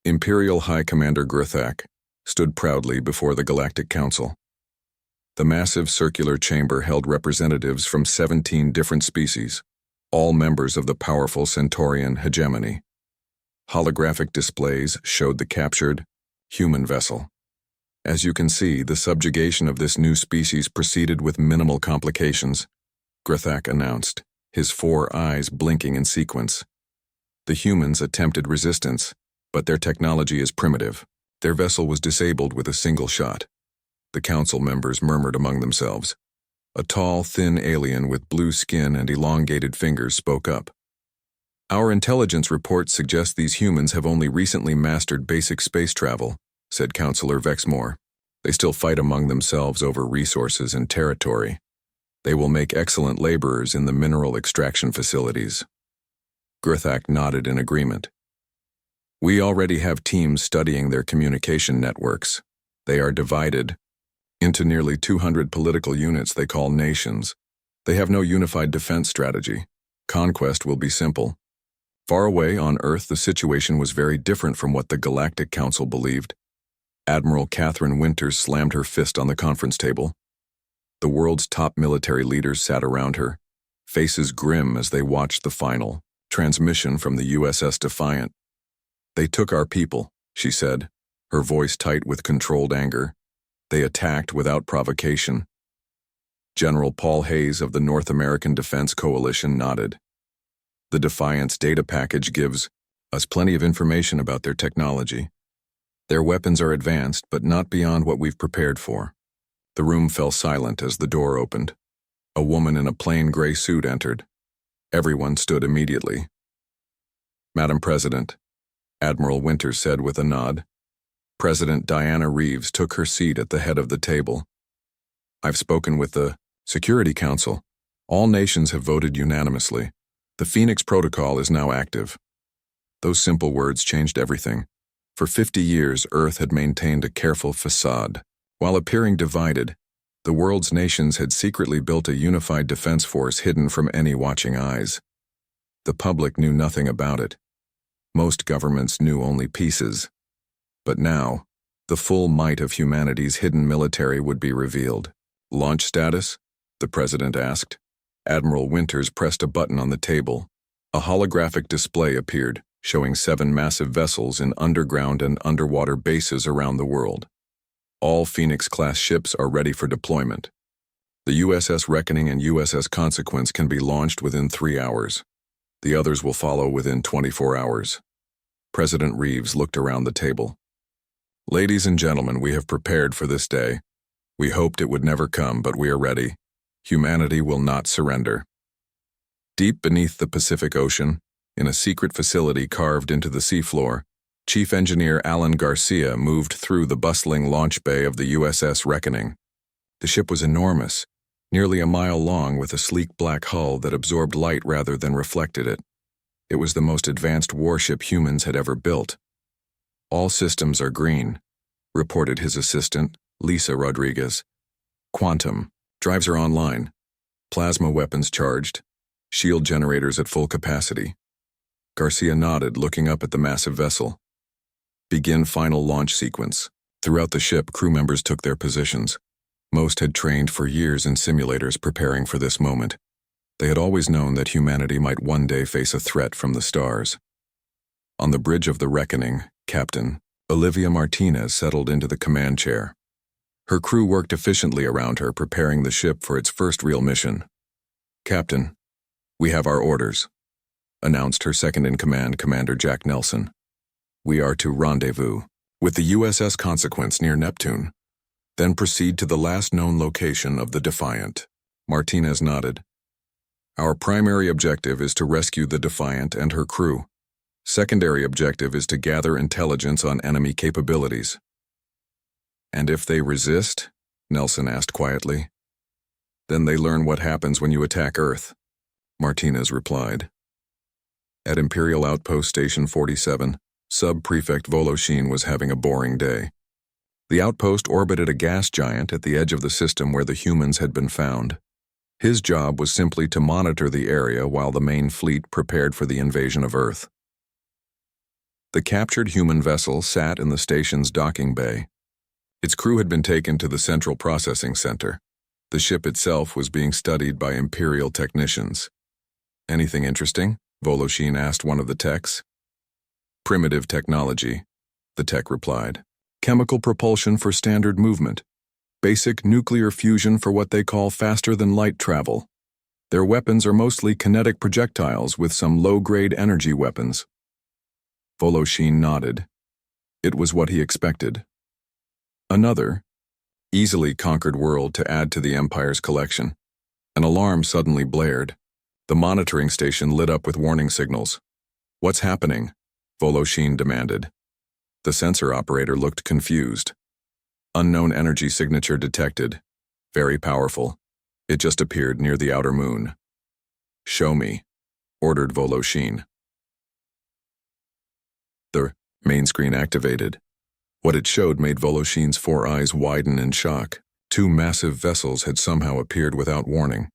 Imperial High Commander Grithak stood proudly before the Galactic Council. The massive circular chamber held representatives from 17 different species, all members of the powerful Centaurian hegemony. Holographic displays showed the captured human vessel. As you can see, the subjugation of this new species proceeded with minimal complications, Grithak announced, his 4 eyes blinking in sequence. The humans attempted resistance, but their technology is primitive. Their vessel was disabled with a single shot. The council members murmured among themselves. A tall, thin alien with blue skin and elongated fingers spoke up. Our intelligence reports suggest these humans have only recently mastered basic space travel, said Councillor Vexmore. They still fight among themselves over resources and territory. They will make excellent laborers in the mineral extraction facilities. Grithak nodded in agreement. We already have teams studying their communication networks. They are divided into nearly 200 political units they call nations. They have no unified defense strategy. Conquest will be simple. Far away on Earth, the situation was very different from what the Galactic Council believed. Admiral Catherine Winters slammed her fist on the conference table. The world's top military leaders sat around her, faces grim as they watched the final transmission from the USS Defiant. They took our people, she said, her voice tight with controlled anger. They attacked without provocation. General Paul Hayes of the North American Defense Coalition nodded. The Defiant's data package gives us plenty of information about their technology. Their weapons are advanced, but not beyond what we've prepared for. The room fell silent as the door opened. A woman in a plain gray suit entered. Everyone stood immediately. Madam President, Admiral Winters said with a nod. President Diana Reeves took her seat at the head of the table. I've spoken with the Security Council. All nations have voted unanimously. The Phoenix Protocol is now active. Those simple words changed everything. For 50 years, Earth had maintained a careful facade. While appearing divided, the world's nations had secretly built a unified defense force hidden from any watching eyes. The public knew nothing about it. Most governments knew only pieces. But now, the full might of humanity's hidden military would be revealed. Launch status? The president asked. Admiral Winters pressed a button on the table. A holographic display appeared, showing 7 massive vessels in underground and underwater bases around the world. All Phoenix-class ships are ready for deployment. The USS Reckoning and USS Consequence can be launched within 3 hours. The others will follow within 24 hours. President Reeves looked around the table. Ladies and gentlemen, we have prepared for this day. We hoped it would never come, but we are ready. Humanity will not surrender. Deep beneath the Pacific Ocean, in a secret facility carved into the seafloor, Chief Engineer Alan Garcia moved through the bustling launch bay of the USS Reckoning. The ship was enormous, nearly a mile long with a sleek black hull that absorbed light rather than reflected it. It was the most advanced warship humans had ever built. All systems are green, reported his assistant, Lisa Rodriguez. Quantum. Drives are online. Plasma weapons charged. Shield generators at full capacity. Garcia nodded, looking up at the massive vessel. Begin final launch sequence. Throughout the ship, crew members took their positions. Most had trained for years in simulators preparing for this moment. They had always known that humanity might one day face a threat from the stars. On the bridge of the Reckoning, Captain Olivia Martinez settled into the command chair. Her crew worked efficiently around her, preparing the ship for its first real mission. Captain, we have our orders, announced her second-in-command, Commander Jack Nelson. We are to rendezvous with the USS Consequence near Neptune, then proceed to the last known location of the Defiant. Martinez nodded. Our primary objective is to rescue the Defiant and her crew. Secondary objective is to gather intelligence on enemy capabilities. And if they resist, Nelson asked quietly, then they learn what happens when you attack Earth, Martinez replied. At Imperial Outpost Station 47, Sub-Prefect Voloshin was having a boring day. The outpost orbited a gas giant at the edge of the system where the humans had been found. His job was simply to monitor the area while the main fleet prepared for the invasion of Earth. The captured human vessel sat in the station's docking bay. Its crew had been taken to the Central Processing Center. The ship itself was being studied by Imperial technicians. "Anything interesting?" Voloshin asked one of the techs. "Primitive technology," the tech replied. "Chemical propulsion for standard movement. Basic nuclear fusion for what they call faster-than-light travel. Their weapons are mostly kinetic projectiles with some low-grade energy weapons." Voloshin nodded. It was what he expected. Another, easily conquered world to add to the Empire's collection. An alarm suddenly blared. The monitoring station lit up with warning signals. "What's happening?" Voloshin demanded. The sensor operator looked confused. "Unknown energy signature detected. Very powerful. It just appeared near the outer moon." "Show me," ordered Voloshin. The main screen activated. What it showed made Voloshin's 4 eyes widen in shock. 2 massive vessels had somehow appeared without warning.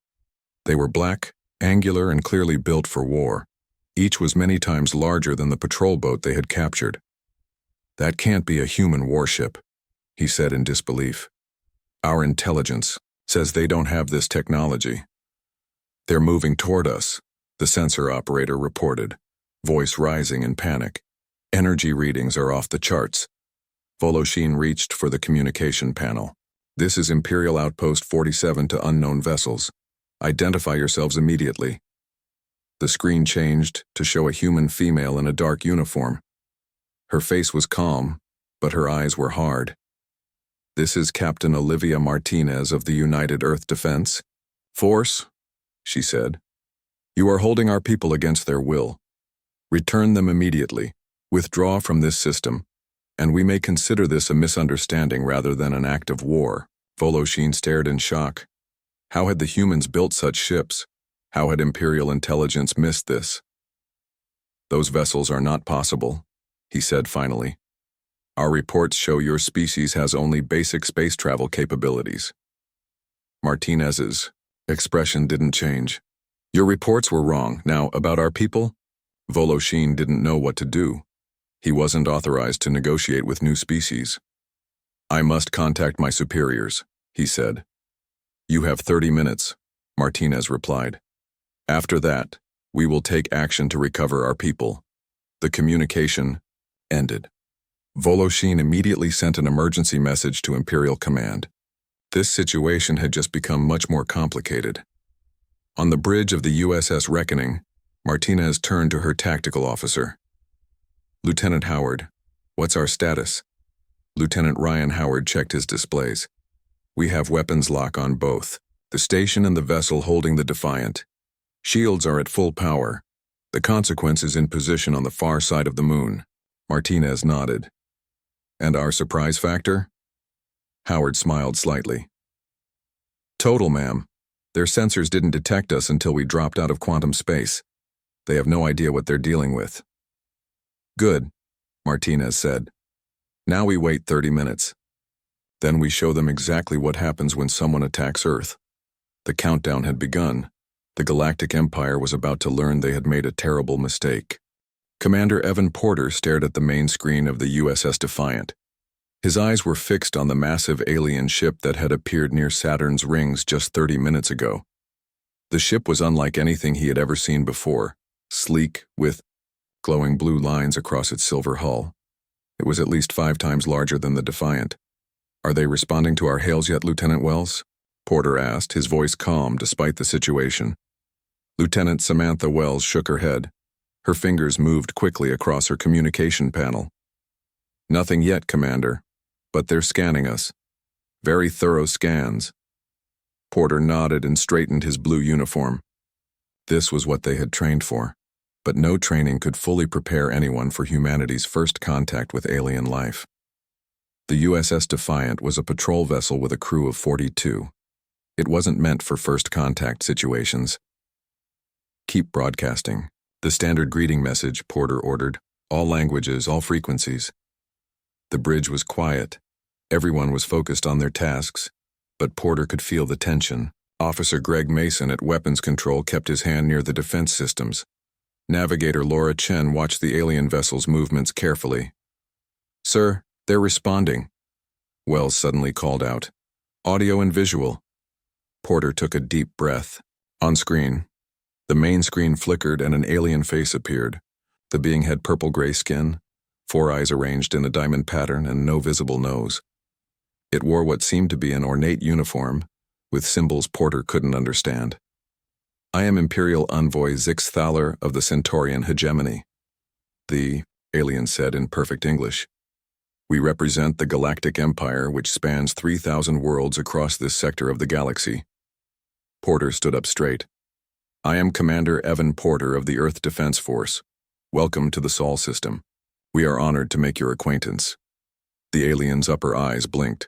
They were black, angular, and clearly built for war. Each was many times larger than the patrol boat they had captured. "That can't be a human warship," he said in disbelief. "Our intelligence says they don't have this technology." "They're moving toward us," the sensor operator reported, voice rising in panic. "Energy readings are off the charts." Voloshin reached for the communication panel. "This is Imperial Outpost 47 to unknown vessels. Identify yourselves immediately." The screen changed to show a human female in a dark uniform. Her face was calm, but her eyes were hard. "This is Captain Olivia Martinez of the United Earth Defense Force," she said. "You are holding our people against their will. Return them immediately. Withdraw from this system, and we may consider this a misunderstanding rather than an act of war." Voloshin stared in shock. How had the humans built such ships? How had Imperial intelligence missed this? "Those vessels are not possible," he said finally. "Our reports show your species has only basic space travel capabilities." Martinez's expression didn't change. "Your reports were wrong. Now, about our people?" Voloshin didn't know what to do. He wasn't authorized to negotiate with new species. "I must contact my superiors," he said. "You have 30 minutes, Martinez replied. "After that, we will take action to recover our people." The communication ended. Voloshin immediately sent an emergency message to Imperial Command. This situation had just become much more complicated. On the bridge of the USS Reckoning, Martinez turned to her tactical officer. "Lieutenant Howard, what's our status?" Lieutenant Ryan Howard checked his displays. "We have weapons lock on both, the station and the vessel holding the Defiant. Shields are at full power. The Consequence is in position on the far side of the moon." Martinez nodded. "And our surprise factor?" Howard smiled slightly. "Total, ma'am. Their sensors didn't detect us until we dropped out of quantum space. They have no idea what they're dealing with." "Good," Martinez said. "Now we wait 30 minutes. Then we show them exactly what happens when someone attacks Earth." The countdown had begun. The Galactic Empire was about to learn they had made a terrible mistake. Commander Evan Porter stared at the main screen of the USS Defiant. His eyes were fixed on the massive alien ship that had appeared near Saturn's rings just 30 minutes ago. The ship was unlike anything he had ever seen before, sleek, with glowing blue lines across its silver hull. It was at least 5 times larger than the Defiant. "Are they responding to our hails yet, Lieutenant Wells?" Porter asked, his voice calm despite the situation. Lieutenant Samantha Wells shook her head. Her fingers moved quickly across her communication panel. "Nothing yet, Commander, but they're scanning us. Very thorough scans." Porter nodded and straightened his blue uniform. This was what they had trained for, but no training could fully prepare anyone for humanity's first contact with alien life. The USS Defiant was a patrol vessel with a crew of 42. It wasn't meant for first contact situations. "Keep broadcasting. The standard greeting message," Porter ordered. "All languages, all frequencies." The bridge was quiet. Everyone was focused on their tasks, but Porter could feel the tension. Officer Greg Mason at Weapons Control kept his hand near the defense systems. Navigator Laura Chen watched the alien vessel's movements carefully. "Sir, they're responding," Wells suddenly called out. "Audio and visual." Porter took a deep breath. On screen, the main screen flickered and an alien face appeared. The being had purple-gray skin, 4 eyes arranged in a diamond pattern, and no visible nose. It wore what seemed to be an ornate uniform, with symbols Porter couldn't understand. "I am Imperial Envoy Zix Thaler of the Centaurian Hegemony," the alien said in perfect English. "We represent the Galactic Empire, which spans 3,000 worlds across this sector of the galaxy." Porter stood up straight. "I am Commander Evan Porter of the Earth Defense Force. Welcome to the Sol system. We are honored to make your acquaintance." The alien's upper eyes blinked.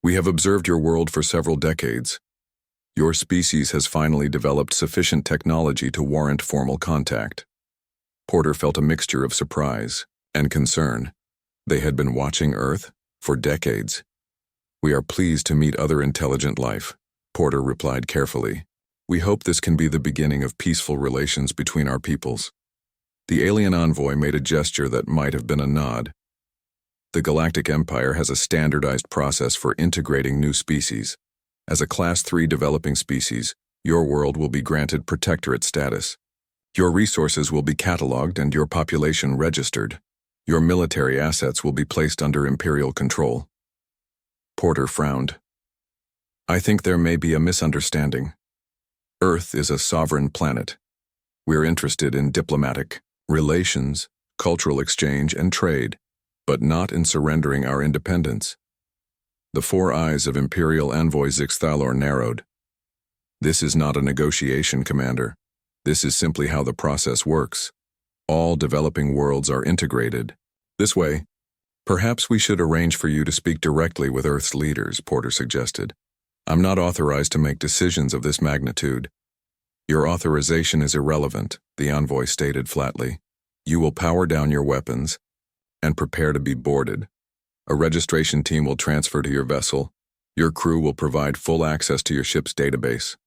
"We have observed your world for several decades. Your species has finally developed sufficient technology to warrant formal contact." Porter felt a mixture of surprise and concern. They had been watching Earth for decades. "We are pleased to meet other intelligent life," Porter replied carefully. "We hope this can be the beginning of peaceful relations between our peoples." The alien envoy made a gesture that might have been a nod. "The Galactic Empire has a standardized process for integrating new species. As a Class 3 developing species, your world will be granted protectorate status. Your resources will be cataloged and your population registered. Your military assets will be placed under Imperial control." Porter frowned. "I think there may be a misunderstanding. Earth is a sovereign planet. We're interested in diplomatic relations, cultural exchange, and trade, but not in surrendering our independence." The 4 eyes of Imperial Envoy Zix Thaler narrowed. "This is not a negotiation, Commander. This is simply how the process works. All developing worlds are integrated. This way, perhaps we should arrange for you to speak directly with Earth's leaders," Porter suggested. "I'm not authorized to make decisions of this magnitude." "Your authorization is irrelevant," the envoy stated flatly. "You will power down your weapons and prepare to be boarded. A registration team will transfer to your vessel. Your crew will provide full access to your ship's database."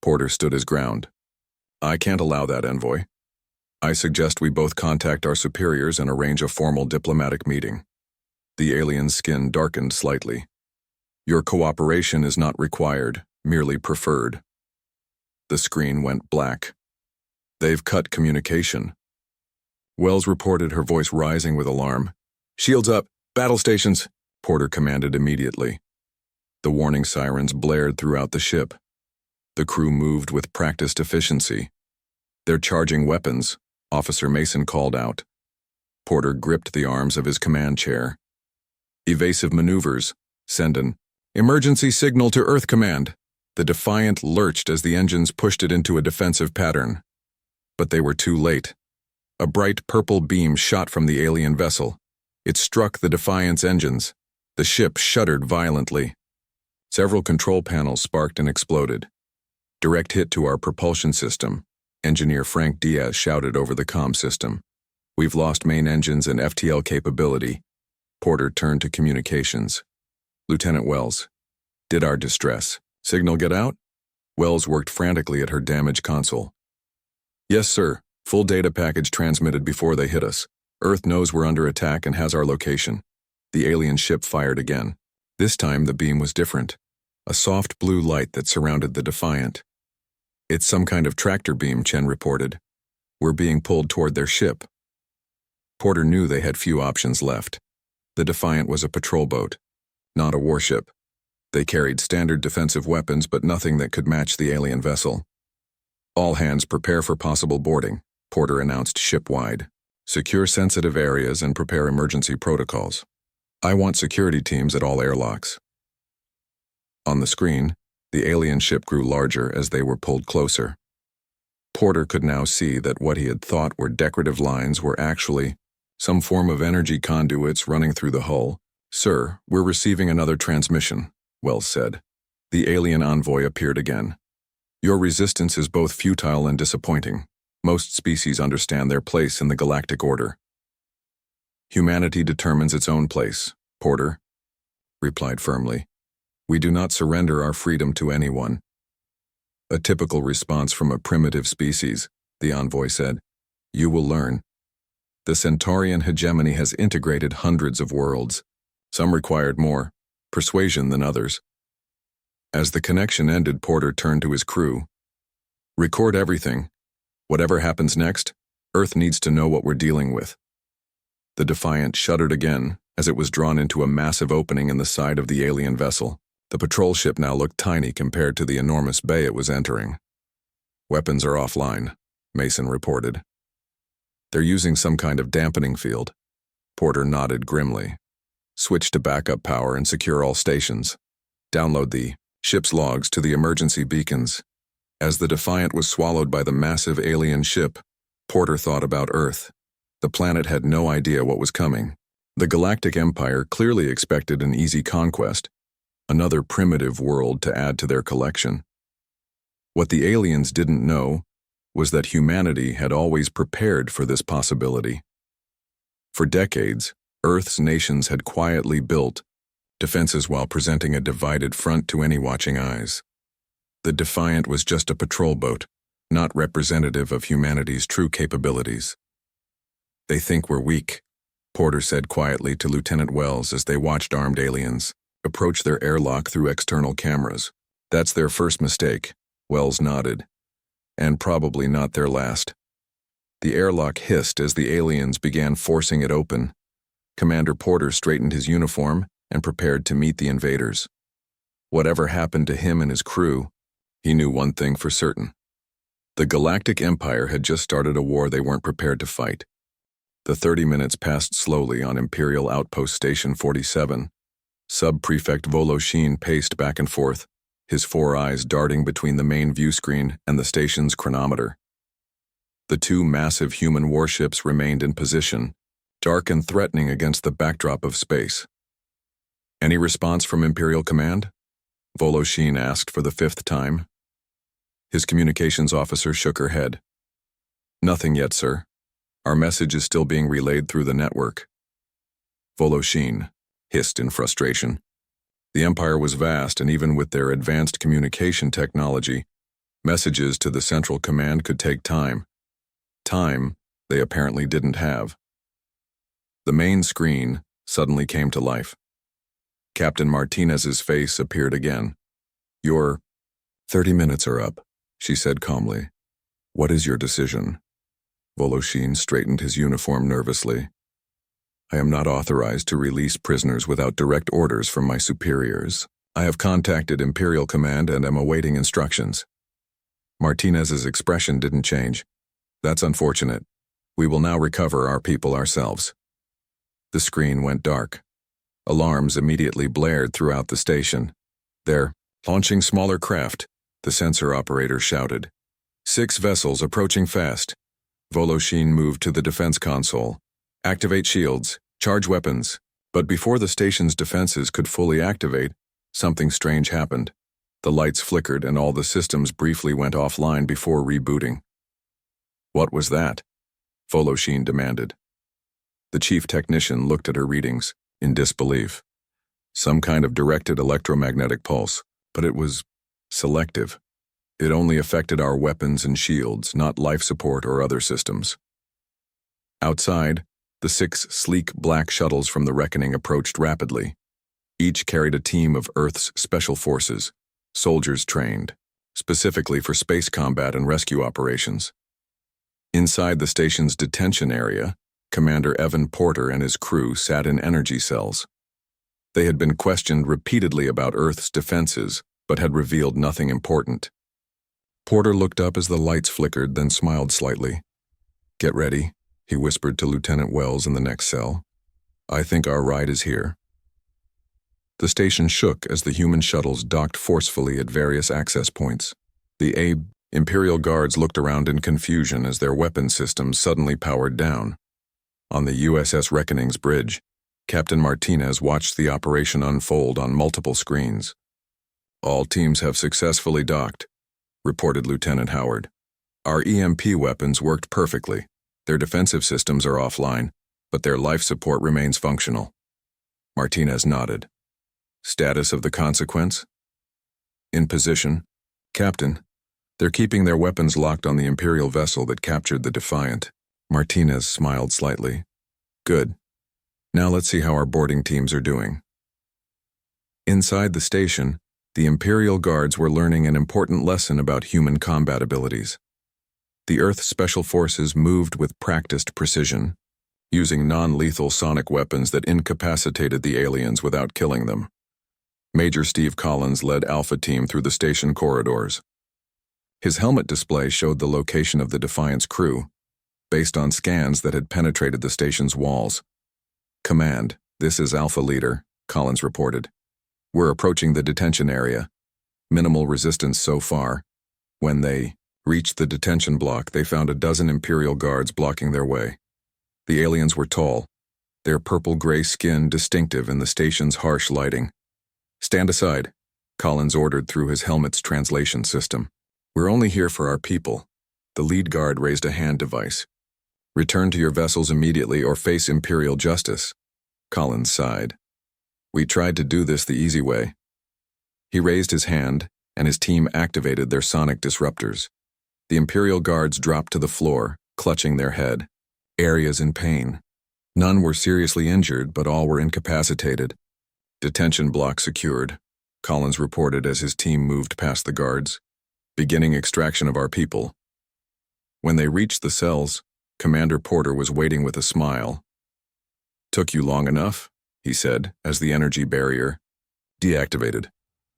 Porter stood his ground. "I can't allow that, Envoy. I suggest we both contact our superiors and arrange a formal diplomatic meeting." The alien's skin darkened slightly. "Your cooperation is not required, merely preferred." The screen went black. "They've cut communication." Wells reported, her voice rising with alarm. "Shields up! Battle stations!" Porter commanded immediately. The warning sirens blared throughout the ship. The crew moved with practiced efficiency. "They're charging weapons," Officer Mason called out. Porter gripped the arms of his command chair. "Evasive maneuvers. Send an emergency signal to Earth Command." The Defiant lurched as the engines pushed it into a defensive pattern. But they were too late. A bright purple beam shot from the alien vessel. It struck the Defiant's engines. The ship shuddered violently. Several control panels sparked and exploded. "Direct hit to our propulsion system," Engineer Frank Diaz shouted over the comm system. "We've lost main engines and FTL capability." Porter turned to communications. "Lieutenant Wells, did our distress signal get out?" Wells worked frantically at her damaged console. "Yes, sir. Full data package transmitted before they hit us. Earth knows we're under attack and has our location." The alien ship fired again. This time the beam was different. A soft blue light that surrounded the Defiant. "It's some kind of tractor beam," Chen reported. "We're being pulled toward their ship." Porter knew they had few options left. The Defiant was a patrol boat, not a warship. They carried standard defensive weapons, but nothing that could match the alien vessel. "All hands prepare for possible boarding," Porter announced ship-wide. "Secure sensitive areas and prepare emergency protocols. I want security teams at all airlocks." On the screen, the alien ship grew larger as they were pulled closer. Porter could now see that what he had thought were decorative lines were actually some form of energy conduits running through the hull. "Sir, we're receiving another transmission," Wells said. The alien envoy appeared again. "Your resistance is both futile and disappointing. Most species understand their place in the galactic order." "Humanity determines its own place," Porter replied firmly. "We do not surrender our freedom to anyone." "A typical response from a primitive species," the envoy said. You will learn. The Centaurian hegemony has integrated hundreds of worlds. Some required more persuasion than others. As the connection ended, Porter turned to his crew. Record everything. Whatever happens next, Earth needs to know what we're dealing with. The Defiant shuddered again as it was drawn into a massive opening in the side of the alien vessel. The patrol ship now looked tiny compared to the enormous bay it was entering. Weapons are offline, Mason reported. They're using some kind of dampening field. Porter nodded grimly. Switch to backup power and secure all stations. Download the ship's logs to the emergency beacons. As the Defiant was swallowed by the massive alien ship, Porter thought about Earth. The planet had no idea what was coming. The Galactic Empire clearly expected an easy conquest, another primitive world to add to their collection. What the aliens didn't know was that humanity had always prepared for this possibility. For decades, Earth's nations had quietly built defenses while presenting a divided front to any watching eyes. The Defiant was just a patrol boat, not representative of humanity's true capabilities. They think we're weak, Porter said quietly to Lieutenant Wells as they watched armed aliens approach their airlock through external cameras. That's their first mistake, Wells nodded, and probably not their last. The airlock hissed as the aliens began forcing it open. Commander Porter straightened his uniform and prepared to meet the invaders. Whatever happened to him and his crew, he knew one thing for certain. The Galactic Empire had just started a war they weren't prepared to fight. The 30 minutes passed slowly on Imperial Outpost Station 47. Sub-Prefect Voloshin paced back and forth, his 4 eyes darting between the main view screen and the station's chronometer. The 2 massive human warships remained in position, dark and threatening against the backdrop of space. Any response from Imperial Command? Voloshin asked for the 5th time. His communications officer shook her head. Nothing yet, sir. Our message is still being relayed through the network. Voloshin hissed in frustration. The Empire was vast, and even with their advanced communication technology, messages to the Central Command could take time. Time they apparently didn't have. The main screen suddenly came to life. Captain Martinez's face appeared again. Your 30 minutes are up, she said calmly. What is your decision? Voloshin straightened his uniform nervously. I am not authorized to release prisoners without direct orders from my superiors. I have contacted Imperial Command and am awaiting instructions. Martinez's expression didn't change. That's unfortunate. We will now recover our people ourselves. The screen went dark. Alarms immediately blared throughout the station. They're launching smaller craft, the sensor operator shouted. 6 vessels approaching fast. Voloshin moved to the defense console. Activate shields, charge weapons. But before the station's defenses could fully activate, something strange happened. The lights flickered and all the systems briefly went offline before rebooting. What was that? Voloshin demanded. The chief technician looked at her readings, in disbelief. Some kind of directed electromagnetic pulse, but it was selective. It only affected our weapons and shields, not life support or other systems. Outside, the 6 sleek black shuttles from the Reckoning approached rapidly. Each carried a team of Earth's special forces, soldiers trained, specifically for space combat and rescue operations. Inside the station's detention area, Commander Evan Porter and his crew sat in energy cells. They had been questioned repeatedly about Earth's defenses, but had revealed nothing important. Porter looked up as the lights flickered, then smiled slightly. Get ready, he whispered to Lieutenant Wells in the next cell. I think our ride is here. The station shook as the human shuttles docked forcefully at various access points. The Imperial guards looked around in confusion as their weapon systems suddenly powered down. On the USS Reckoning's bridge, Captain Martinez watched the operation unfold on multiple screens. All teams have successfully docked, reported Lieutenant Howard. Our EMP weapons worked perfectly. Their defensive systems are offline, but their life support remains functional. Martinez nodded. Status of the Consequence? In position. Captain, they're keeping their weapons locked on the Imperial vessel that captured the Defiant. Martinez smiled slightly. Good. Now let's see how our boarding teams are doing. Inside the station, the Imperial Guards were learning an important lesson about human combat abilities. The Earth Special Forces moved with practiced precision, using non-lethal sonic weapons that incapacitated the aliens without killing them. Major Steve Collins led Alpha Team through the station corridors. His helmet display showed the location of the Defiant's crew, based on scans that had penetrated the station's walls. Command, this is Alpha Leader, Collins reported. We're approaching the detention area. Minimal resistance so far. When they reached the detention block, they found a dozen Imperial Guards blocking their way. The aliens were tall, their purple-gray skin distinctive in the station's harsh lighting. Stand aside, Collins ordered through his helmet's translation system. We're only here for our people. The lead guard raised a hand device. Return to your vessels immediately or face Imperial justice. Collins sighed. We tried to do this the easy way. He raised his hand, and his team activated their sonic disruptors. The Imperial Guards dropped to the floor, clutching their head. Areas in pain. None were seriously injured, but all were incapacitated. Detention block secured, Collins reported as his team moved past the guards. Beginning extraction of our people. When they reached the cells, Commander Porter was waiting with a smile. Took you long enough, he said, as the energy barrier deactivated.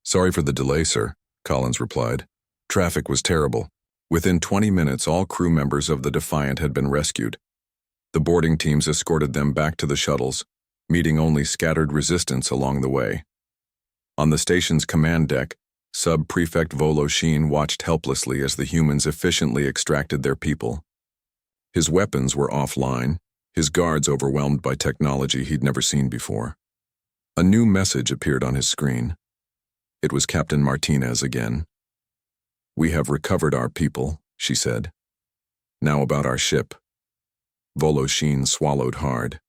Sorry for the delay, sir, Collins replied. Traffic was terrible. Within 20 minutes, all crew members of the Defiant had been rescued. The boarding teams escorted them back to the shuttles, meeting only scattered resistance along the way. On the station's command deck, Sub-Prefect Voloshin watched helplessly as the humans efficiently extracted their people. His weapons were offline, his guards overwhelmed by technology he'd never seen before. A new message appeared on his screen. It was Captain Martinez again. We have recovered our people, she said. Now about our ship. Voloshin swallowed hard.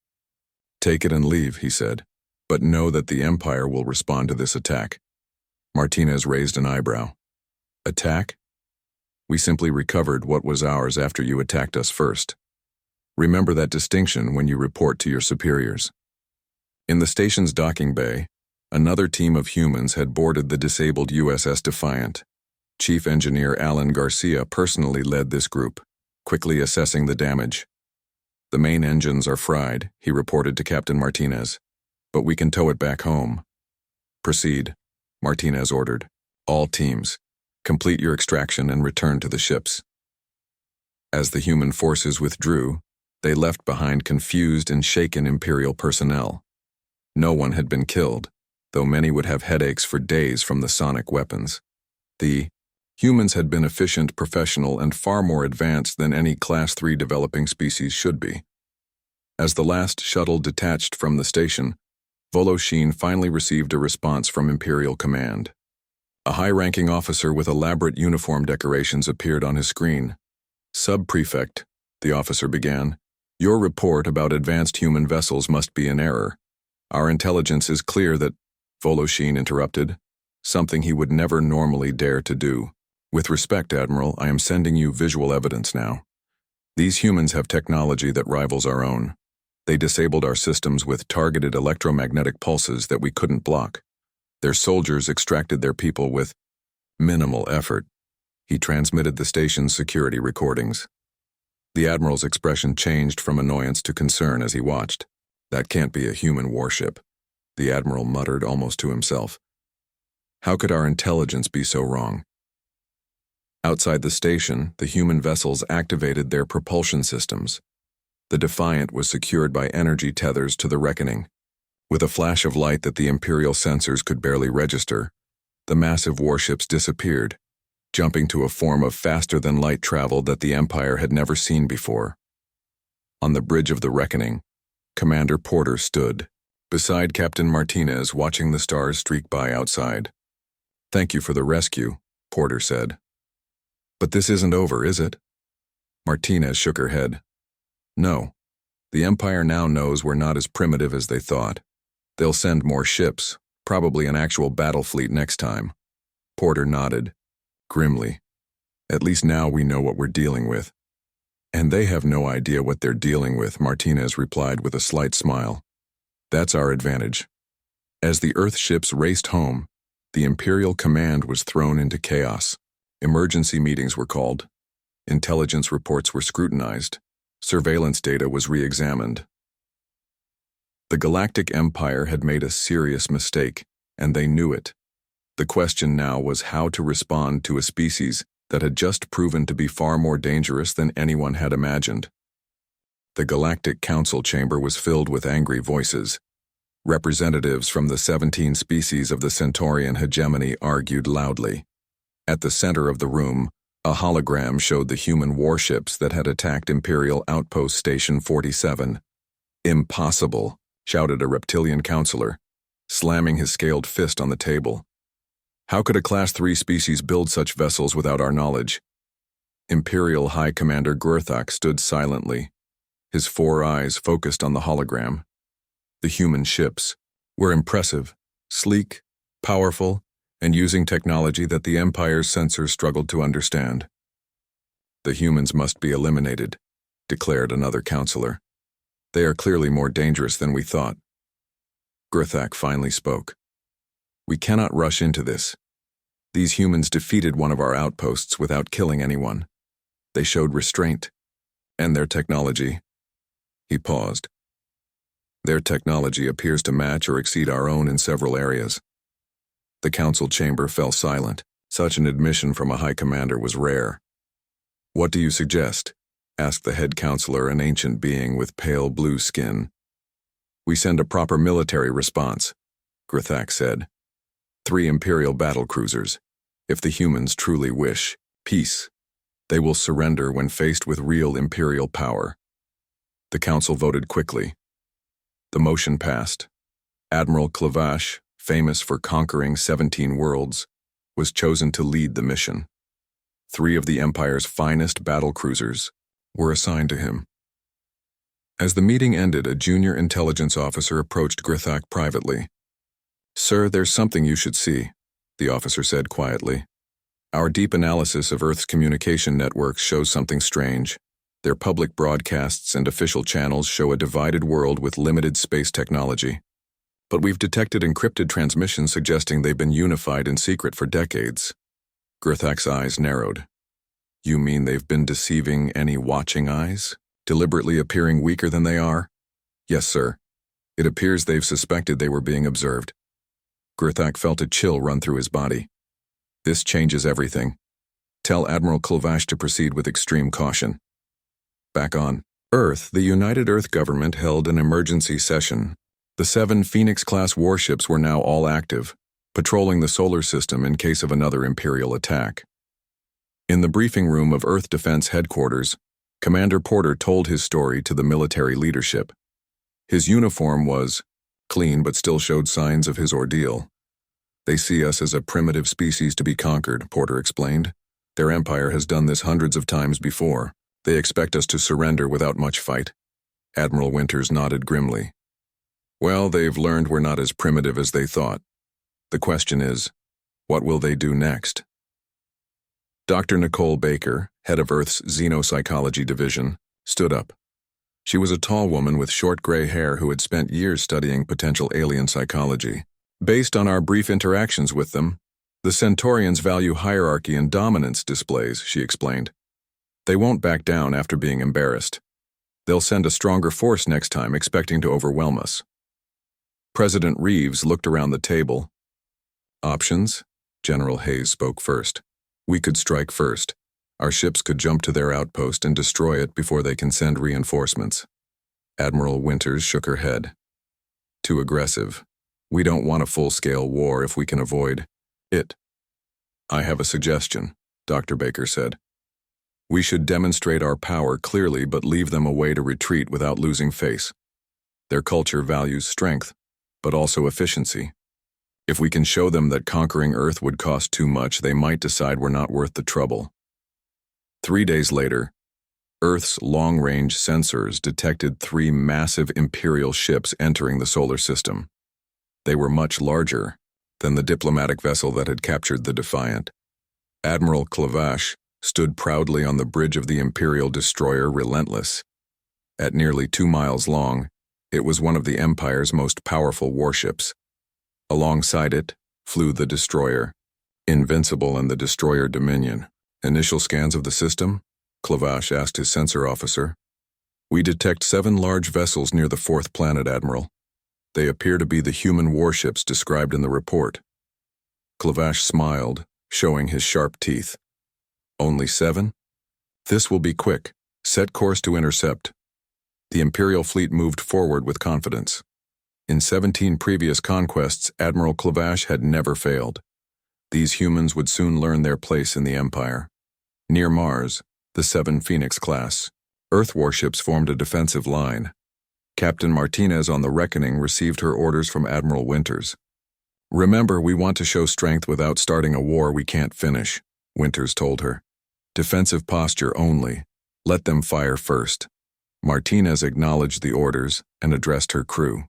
Take it and leave, he said, but know that the Empire will respond to this attack. Martinez raised an eyebrow. Attack? We simply recovered what was ours after you attacked us first. Remember that distinction when you report to your superiors. In the station's docking bay, another team of humans had boarded the disabled USS Defiant. Chief Engineer Alan Garcia personally led this group, quickly assessing the damage. The main engines are fried, he reported to Captain Martinez, but we can tow it back home. Proceed, Martinez ordered. All teams, complete your extraction and return to the ships. As the human forces withdrew, they left behind confused and shaken Imperial personnel. No one had been killed, though many would have headaches for days from the sonic weapons. The humans had been efficient, professional, and far more advanced than any Class 3 developing species should be. As the last shuttle detached from the station, Voloshin finally received a response from Imperial Command. A high-ranking officer with elaborate uniform decorations appeared on his screen. Sub-Prefect, the officer began, your report about advanced human vessels must be in error. Our intelligence is clear that, Voloshin interrupted, something he would never normally dare to do. With respect, Admiral, I am sending you visual evidence now. These humans have technology that rivals our own. They disabled our systems with targeted electromagnetic pulses that we couldn't block. Their soldiers extracted their people with minimal effort. He transmitted the station's security recordings. The Admiral's expression changed from annoyance to concern as he watched. That can't be a human warship, the Admiral muttered almost to himself. How could our intelligence be so wrong? Outside the station, the human vessels activated their propulsion systems. The Defiant was secured by energy tethers to the Reckoning. With a flash of light that the Imperial sensors could barely register, the massive warships disappeared, jumping to a form of faster-than-light travel that the Empire had never seen before. On the bridge of the Reckoning, Commander Porter stood, beside Captain Martinez, watching the stars streak by outside. Thank you for the rescue, Porter said. But this isn't over, is it? Martinez shook her head. No. The Empire now knows we're not as primitive as they thought. They'll send more ships, probably an actual battle fleet next time. Porter nodded, grimly. At least now we know what we're dealing with. And they have no idea what they're dealing with, Martinez replied with a slight smile. That's our advantage. As the Earth ships raced home, the Imperial command was thrown into chaos. Emergency meetings were called. Intelligence reports were scrutinized. Surveillance data was re-examined. The Galactic Empire had made a serious mistake, and they knew it. The question now was how to respond to a species that had just proven to be far more dangerous than anyone had imagined. The Galactic Council chamber was filled with angry voices. Representatives from the 17 species of the Centaurian hegemony argued loudly. At the center of the room, a hologram showed the human warships that had attacked Imperial Outpost Station 47. "Impossible," shouted a reptilian counselor, slamming his scaled fist on the table. "How could a Class 3 species build such vessels without our knowledge?" Imperial High Commander Gurthak stood silently, his 4 eyes focused on the hologram. The human ships were impressive, sleek, powerful, and using technology that the Empire's sensors struggled to understand. "The humans must be eliminated," declared another counselor. "They are clearly more dangerous than we thought." Gurthak finally spoke. "We cannot rush into this. These humans defeated one of our outposts without killing anyone. They showed restraint. And their technology—" He paused. "Their technology appears to match or exceed our own in several areas." The council chamber fell silent. Such an admission from a high commander was rare. "What do you suggest?" asked the head counselor, an ancient being with pale blue skin. "We send a proper military response," Gurthak said. 3 Imperial battlecruisers. If the humans truly wish peace, they will surrender when faced with real Imperial power. The council voted quickly. The motion passed. Admiral Clavash, famous for conquering 17 worlds, was chosen to lead the mission. 3 of the Empire's finest battlecruisers were assigned to him. As the meeting ended, a junior intelligence officer approached Gurthak privately. "Sir, there's something you should see," the officer said quietly. "Our deep analysis of Earth's communication networks shows something strange. Their public broadcasts and official channels show a divided world with limited space technology. But we've detected encrypted transmissions suggesting they've been unified in secret for decades." Gurthak's eyes narrowed. "You mean they've been deceiving any watching eyes? Deliberately appearing weaker than they are?" "Yes, sir. It appears they've suspected they were being observed." Gurthak felt a chill run through his body. "This changes everything. Tell Admiral Klavash to proceed with extreme caution." Back on Earth, the United Earth government held an emergency session. The 7 Phoenix-class warships were now all active, patrolling the solar system in case of another Imperial attack. In the briefing room of Earth Defense Headquarters, Commander Porter told his story to the military leadership. His uniform was clean but still showed signs of his ordeal. "They see us as a primitive species to be conquered," Porter explained. "Their empire has done this hundreds of times before. They expect us to surrender without much fight." Admiral Winters nodded grimly. "Well, they've learned we're not as primitive as they thought. The question is, what will they do next?" Dr. Nicole Baker, head of Earth's Xenopsychology Division, stood up. She was a tall woman with short gray hair who had spent years studying potential alien psychology. "Based on our brief interactions with them, the Centaurians value hierarchy and dominance displays," she explained. "They won't back down after being embarrassed. They'll send a stronger force next time, expecting to overwhelm us." President Reeves looked around the table. "Options?" General Hayes spoke first. "We could strike first. Our ships could jump to their outpost and destroy it before they can send reinforcements." Admiral Winters shook her head. "Too aggressive. We don't want a full-scale war if we can avoid it." "I have a suggestion," Dr. Baker said. "We should demonstrate our power clearly but leave them a way to retreat without losing face. Their culture values strength, but also efficiency. If we can show them that conquering Earth would cost too much, they might decide we're not worth the trouble." 3 days later, Earth's long-range sensors detected 3 massive Imperial ships entering the solar system. They were much larger than the diplomatic vessel that had captured the Defiant. Admiral Clavash stood proudly on the bridge of the Imperial destroyer Relentless. At nearly 2 miles long, it was one of the Empire's most powerful warships. Alongside it flew the destroyer, Invincible, and the destroyer Dominion. Initial scans of the system? Clavash asked his sensor officer. We detect 7 large vessels near the 4th planet, Admiral. They appear to be the human warships described in the report. Clavash smiled, showing his sharp teeth. Only 7? This will be quick. Set course to intercept. The Imperial fleet moved forward with confidence. In 17 previous conquests, Admiral Clavash had never failed. These humans would soon learn their place in the Empire. Near Mars, the 7 Phoenix class Earth warships formed a defensive line. Captain Martinez on the Reckoning received her orders from Admiral Winters. Remember, we want to show strength without starting a war we can't finish, Winters told her. Defensive posture only. Let them fire first. Martinez acknowledged the orders and addressed her crew.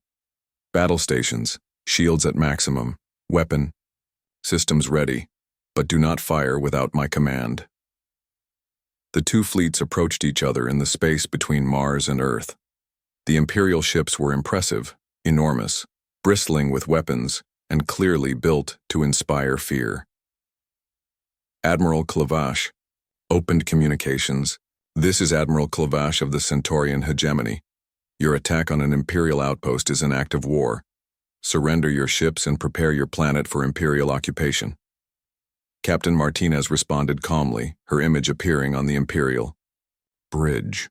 Battle stations, shields at maximum, weapon, systems ready, but do not fire without my command. The 2 fleets approached each other in the space between Mars and Earth. The Imperial ships were impressive, enormous, bristling with weapons, and clearly built to inspire fear. Admiral Clavash opened communications. This is Admiral Clavash of the Centaurian Hegemony. Your attack on an Imperial outpost is an act of war. Surrender your ships and prepare your planet for Imperial occupation. Captain Martinez responded calmly, her image appearing on the Imperial bridge.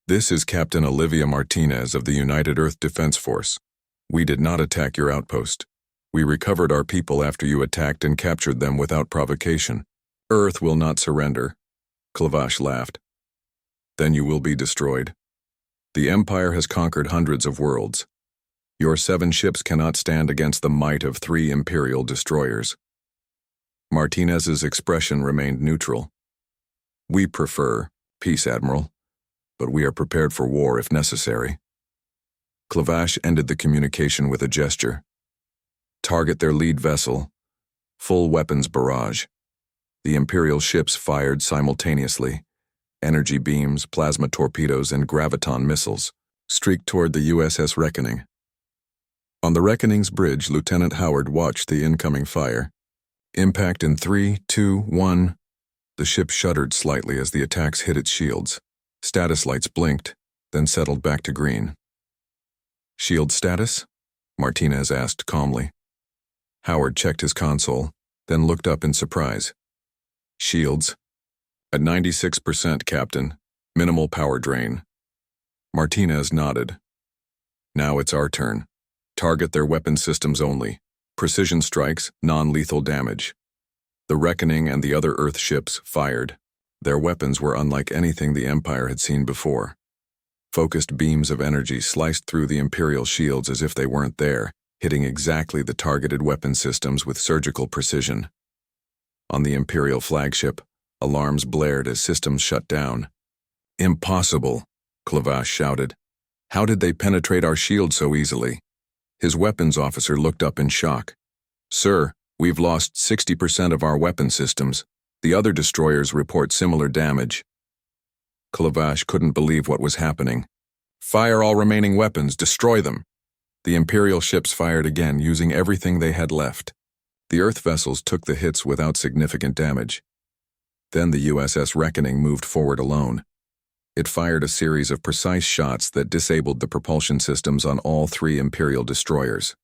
This is Captain Olivia Martinez of the United Earth Defense Force. We did not attack your outpost. We recovered our people after you attacked and captured them without provocation. Earth will not surrender. Clavash laughed. Then you will be destroyed. The Empire has conquered hundreds of worlds. Your 7 ships cannot stand against the might of 3 Imperial destroyers. Martinez's expression remained neutral. We prefer peace, Admiral, but we are prepared for war if necessary. Clavash ended the communication with a gesture. Target their lead vessel. Full weapons barrage. The Imperial ships fired simultaneously. Energy beams, plasma torpedoes, and graviton missiles streaked toward the USS Reckoning. On the Reckoning's bridge, Lieutenant Howard watched the incoming fire. Impact in 3, 2, 1. The ship shuddered slightly as the attacks hit its shields. Status lights blinked, then settled back to green. Shield status? Martinez asked calmly. Howard checked his console, then looked up in surprise. Shields. At 96%, Captain. Minimal power drain. Martinez nodded. Now it's our turn. Target their weapon systems only. Precision strikes, non-lethal damage. The Reckoning and the other Earth ships fired. Their weapons were unlike anything the Empire had seen before. Focused beams of energy sliced through the Imperial shields as if they weren't there, hitting exactly the targeted weapon systems with surgical precision. On the Imperial flagship, alarms blared as systems shut down. Impossible, Clavash shouted. How did they penetrate our shield so easily? His weapons officer looked up in shock. Sir, we've lost 60% of our weapon systems. The other destroyers report similar damage. Clavash couldn't believe what was happening. Fire all remaining weapons, destroy them. The Imperial ships fired again, using everything they had left. The Earth vessels took the hits without significant damage. Then the USS Reckoning moved forward alone. It fired a series of precise shots that disabled the propulsion systems on all 3 Imperial destroyers.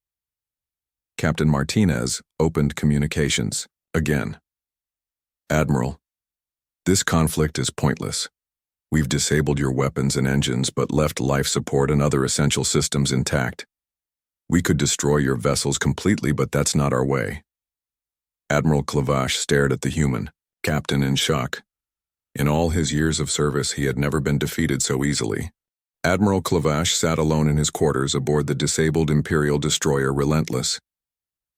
Captain Martinez opened communications again. Admiral, this conflict is pointless. We've disabled your weapons and engines but left life support and other essential systems intact. We could destroy your vessels completely, but that's not our way. Admiral Clavash stared at the human, captain in shock. In all his years of service, he had never been defeated so easily. Admiral Clavash sat alone in his quarters aboard the disabled Imperial destroyer Relentless.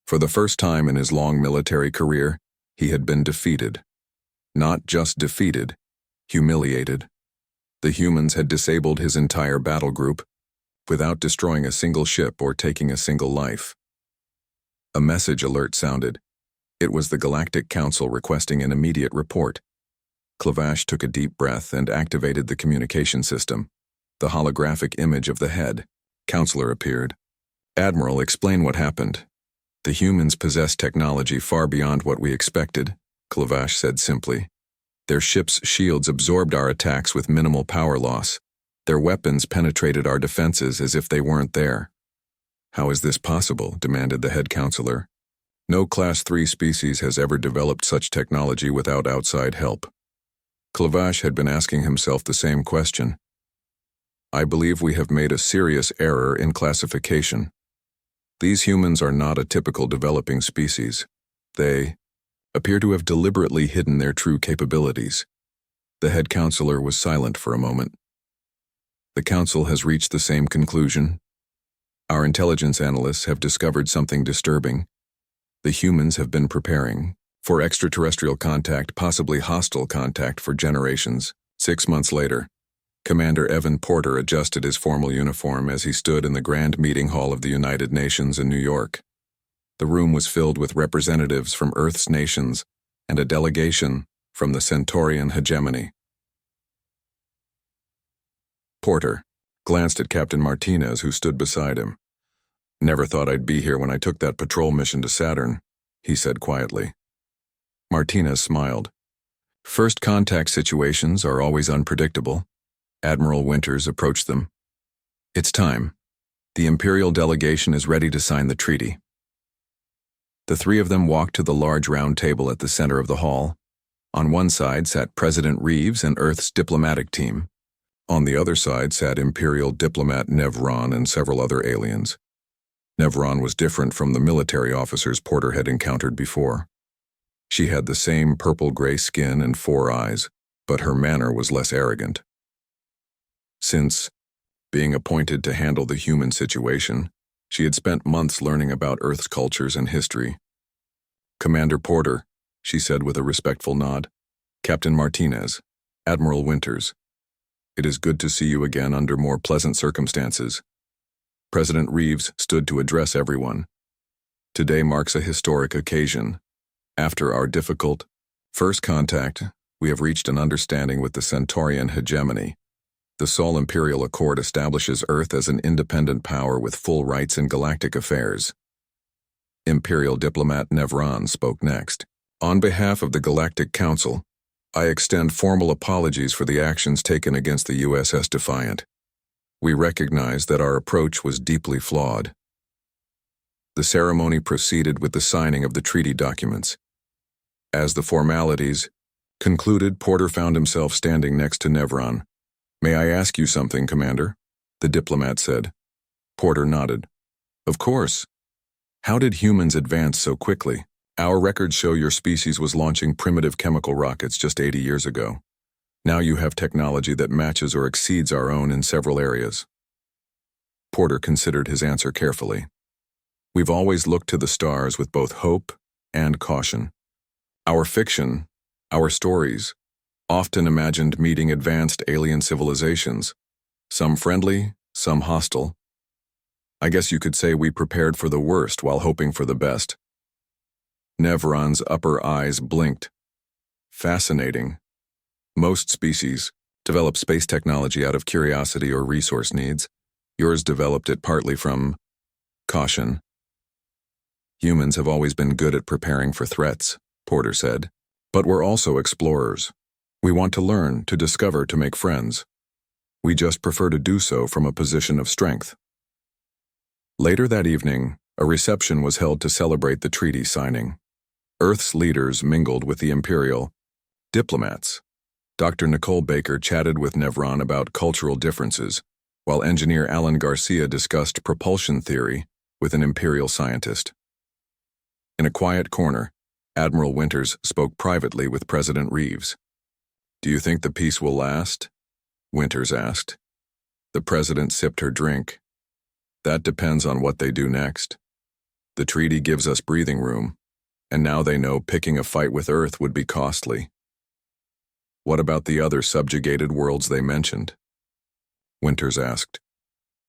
For the first time in his long military career, he had been defeated. Not just defeated, humiliated. The humans had disabled his entire battle group without destroying a single ship or taking a single life. A message alert sounded. It was the Galactic Council requesting an immediate report. Clavash took a deep breath and activated the communication system. The holographic image of the head counselor appeared. "Admiral, explain what happened." "The humans possess technology far beyond what we expected," Clavash said simply. "Their ship's shields absorbed our attacks with minimal power loss. Their weapons penetrated our defenses as if they weren't there." "How is this possible?" demanded the head counselor. "No Class 3 species has ever developed such technology without outside help." Clavash had been asking himself the same question. "I believe we have made a serious error in classification. These humans are not a typical developing species. They appear to have deliberately hidden their true capabilities." The head counselor was silent for a moment. "The council has reached the same conclusion. Our intelligence analysts have discovered something disturbing. The humans have been preparing for extraterrestrial contact, possibly hostile contact, for generations." 6 months later, Commander Evan Porter adjusted his formal uniform as he stood in the Grand Meeting Hall of the United Nations in New York. The room was filled with representatives from Earth's nations and a delegation from the Centaurian hegemony. Porter glanced at Captain Martinez, who stood beside him. "Never thought I'd be here when I took that patrol mission to Saturn," he said quietly. Martinez smiled. "First contact situations are always unpredictable." Admiral Winters approached them. "It's time. The Imperial delegation is ready to sign the treaty." The three of them walked to the large round table at the center of the hall. On one side sat President Reeves and Earth's diplomatic team. On the other side sat Imperial diplomat Nevron and several other aliens. Nevron was different from the military officers Porter had encountered before. She had the same purple-gray skin and 4 eyes, but her manner was less arrogant. Since being appointed to handle the human situation, she had spent months learning about Earth's cultures and history. "Commander Porter," she said with a respectful nod. "Captain Martinez, Admiral Winters. It is good to see you again under more pleasant circumstances." President Reeves stood to address everyone. "Today marks a historic occasion. After our difficult first contact, we have reached an understanding with the Centaurian hegemony. The Sol Imperial Accord establishes Earth as an independent power with full rights in galactic affairs." Imperial diplomat Nevron spoke next. "On behalf of the Galactic Council, I extend formal apologies for the actions taken against the USS Defiant. We recognize that our approach was deeply flawed." The ceremony proceeded with the signing of the treaty documents. As the formalities concluded, Porter found himself standing next to Nevron. "May I ask you something, Commander?" the diplomat said. Porter nodded. "Of course. How did humans advance so quickly? Our records show your species was launching primitive chemical rockets just 80 years ago. Now you have technology that matches or exceeds our own in several areas." Porter considered his answer carefully. "We've always looked to the stars with both hope and caution. Our fiction, our stories, often imagined meeting advanced alien civilizations, some friendly, some hostile. I guess you could say we prepared for the worst while hoping for the best." Nevron's upper eyes blinked. "Fascinating. Most species develop space technology out of curiosity or resource needs. Yours developed it partly from caution." "Humans have always been good at preparing for threats," Porter said. "But we're also explorers. We want to learn, to discover, to make friends. We just prefer to do so from a position of strength." Later that evening, a reception was held to celebrate the treaty signing. Earth's leaders mingled with the Imperial diplomats. Dr. Nicole Baker chatted with Nevron about cultural differences, while engineer Alan Garcia discussed propulsion theory with an Imperial scientist. In a quiet corner, Admiral Winters spoke privately with President Reeves. "Do you think the peace will last?" Winters asked. The president sipped her drink. "That depends on what they do next. The treaty gives us breathing room, and now they know picking a fight with Earth would be costly." "What about the other subjugated worlds they mentioned?" Winters asked.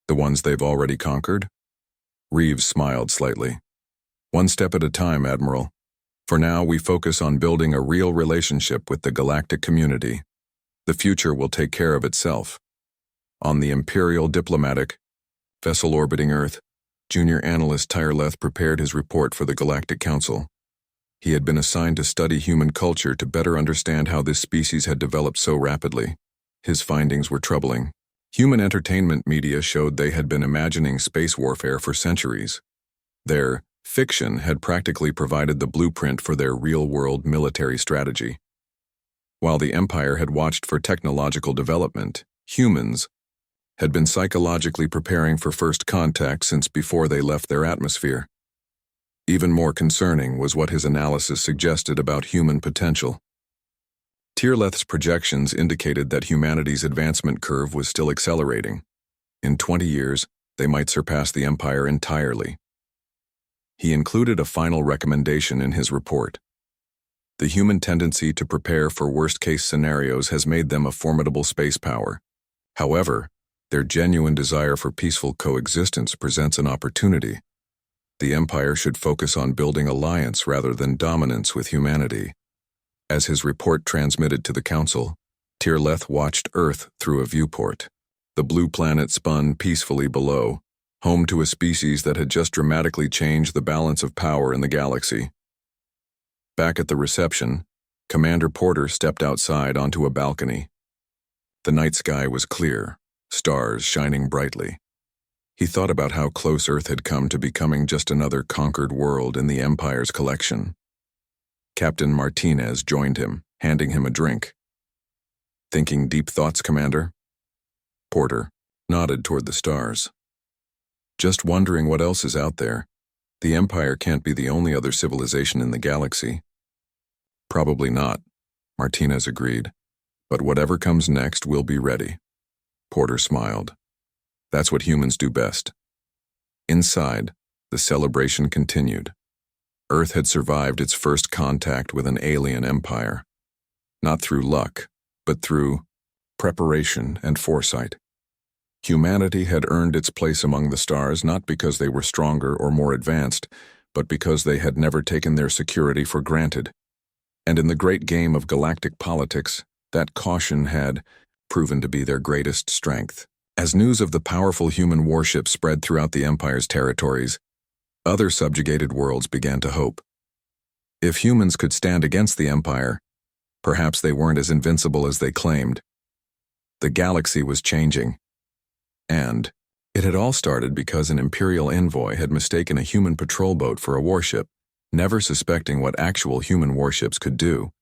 "The ones they've already conquered?" Reeves smiled slightly. "One step at a time, Admiral. For now, we focus on building a real relationship with the galactic community. The future will take care of itself. On the Imperial Diplomatic vessel orbiting Earth, Junior Analyst Tyreleth prepared his report for the Galactic Council. He had been assigned to study human culture to better understand how this species had developed so rapidly. His findings were troubling. Human entertainment media showed they had been imagining space warfare for centuries. Their fiction had practically provided the blueprint for their real-world military strategy. While the Empire had watched for technological development, humans had been psychologically preparing for first contact since before they left their atmosphere. Even more concerning was what his analysis suggested about human potential. Tyreleth's projections indicated that humanity's advancement curve was still accelerating. In 20 years, they might surpass the Empire entirely. He included a final recommendation in his report. The human tendency to prepare for worst-case scenarios has made them a formidable space power. However, their genuine desire for peaceful coexistence presents an opportunity. The Empire should focus on building alliance rather than dominance with humanity. As his report transmitted to the Council, Tyreleth watched Earth through a viewport. The blue planet spun peacefully below, home to a species that had just dramatically changed the balance of power in the galaxy. Back at the reception, Commander Porter stepped outside onto a balcony. The night sky was clear, stars shining brightly. He thought about how close Earth had come to becoming just another conquered world in the Empire's collection. Captain Martinez joined him, handing him a drink. "Thinking deep thoughts, Commander?" Porter nodded toward the stars. "Just wondering what else is out there. The Empire can't be the only other civilization in the galaxy." "Probably not," Martinez agreed. "But whatever comes next, we'll be ready." Porter smiled. That's what humans do best. Inside, the celebration continued. Earth had survived its first contact with an alien empire. Not through luck, but through preparation and foresight. Humanity had earned its place among the stars not because they were stronger or more advanced, but because they had never taken their security for granted. And in the great game of galactic politics, that caution had proven to be their greatest strength. As news of the powerful human warship spread throughout the Empire's territories, other subjugated worlds began to hope. If humans could stand against the Empire, perhaps they weren't as invincible as they claimed. The galaxy was changing. And it had all started because an Imperial envoy had mistaken a human patrol boat for a warship, never suspecting what actual human warships could do.